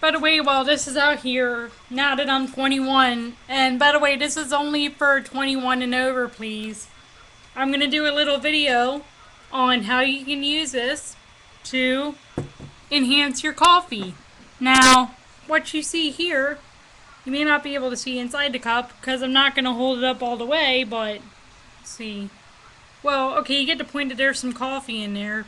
By the way, while this is out here, now that I'm 21, and by the way, this is only for 21 and over, please. I'm going to do a little video on how you can use this to enhance your coffee. Now, what you see here, you may not be able to see inside the cup because I'm not going to hold it up all the way, but let's see. Well, okay, you get the point that there's some coffee in there.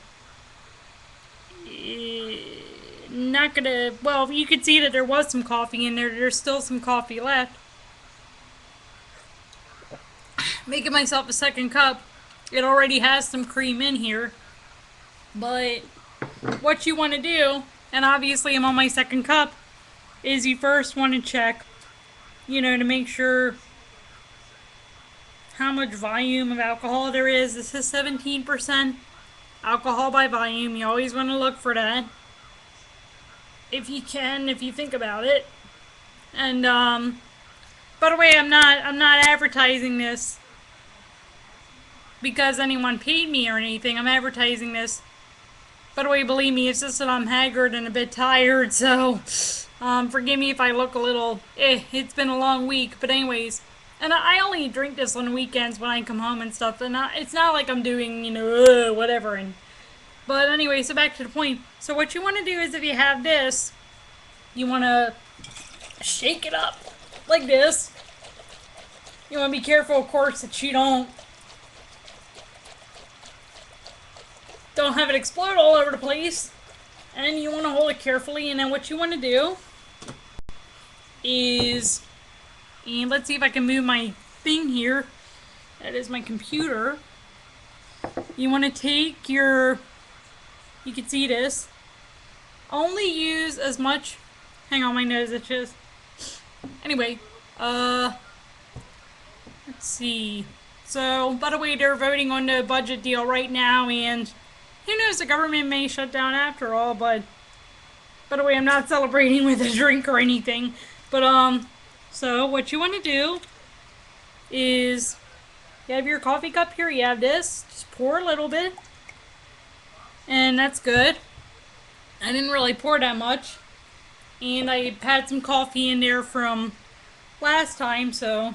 Not gonna, well, you could see that there was some coffee in there. There's still some coffee left. Making myself a second cup. It already has some cream in here. But what you want to do, and obviously I'm on my second cup, is you first want to check, to make sure how much volume of alcohol there is. This is 17% alcohol by volume. You always want to look for that. If you can, if you think about it. And by the way, I'm not advertising this because anyone paid me or anything. I'm advertising this. By the way, believe me, it's just that I'm haggard and a bit tired, so forgive me if I look a little, it's been a long week. But anyways, and I only drink this on weekends when I come home and stuff, and it's not like I'm doing, whatever. But anyway, so back to the point. So what you want to do is, if you have this, you want to shake it up like this. You want to be careful, of course, that you don't have it explode all over the place. And you want to hold it carefully. And then what you want to do is, and let's see if I can move my thing here. That is my computer. You want to take your, you can see this. Only use as much, hang on, my nose itches. Anyway, let's see. So, by the way, they're voting on the budget deal right now, and who knows, the government may shut down after all, but by the way, I'm not celebrating with a drink or anything. But, so what you want to do is, you have your coffee cup here, you have this, just pour a little bit, and that's good. I didn't really pour that much, and I had some coffee in there from last time, so,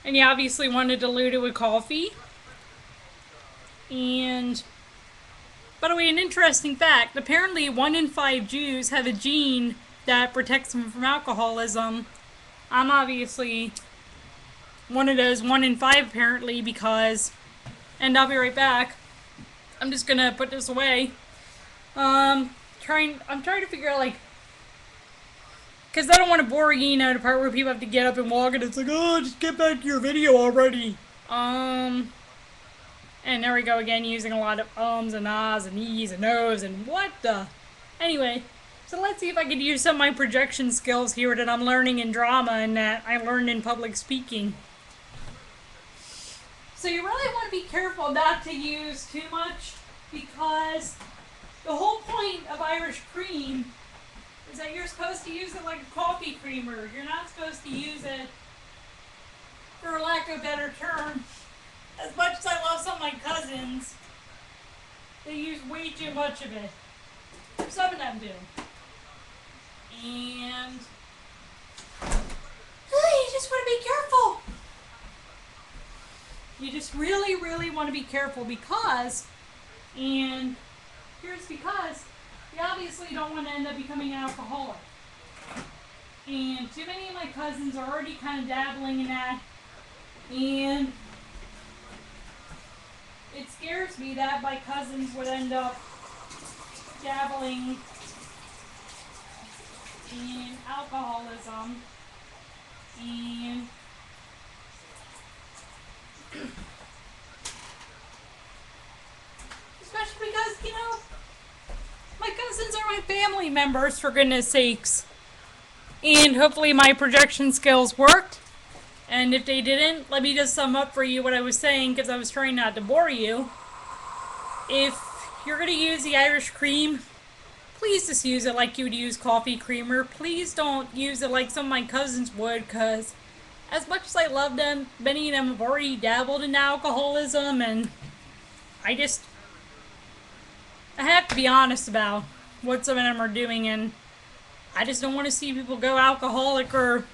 and you obviously want to dilute it with coffee. And by the way, an interesting fact, apparently 1 in 5 Jews have a gene that protects them from alcoholism. I'm obviously one of those 1 in 5 apparently, because, and I'll be right back. I'm just gonna put this away. I'm trying to figure out, like, because I don't want to bore you, the part where people have to get up and walk, and it's like, oh, just get back to your video already. And there we go again, using a lot of ums and ahs and e's and ohs and what the. Anyway, so let's see if I can use some of my projection skills here that I'm learning in drama and that I learned in public speaking. So you really want to be careful not to use too much, because the whole point of Irish cream is that you're supposed to use it like a coffee creamer. You're not supposed to use it, for lack of a better term, as much as I love some of my cousins, they use way too much of it. Some of them do. And you just want to be careful. You just really, really want to be careful because, and here's because, you obviously don't want to end up becoming an alcoholic. And too many of my cousins are already kind of dabbling in that. And it scares me that my cousins would end up dabbling in alcoholism. And especially because, my cousins are my family members, for goodness sakes. And hopefully my projection skills worked. And if they didn't, let me just sum up for you what I was saying, because I was trying not to bore you. If you're going to use the Irish cream, please just use it like you would use coffee creamer. Please don't use it like some of my cousins would, because as much as I love them, many of them have already dabbled in alcoholism, and I have to be honest about what some of them are doing, and I just don't want to see people go alcoholic or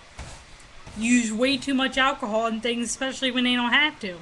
use way too much alcohol and things, especially when they don't have to.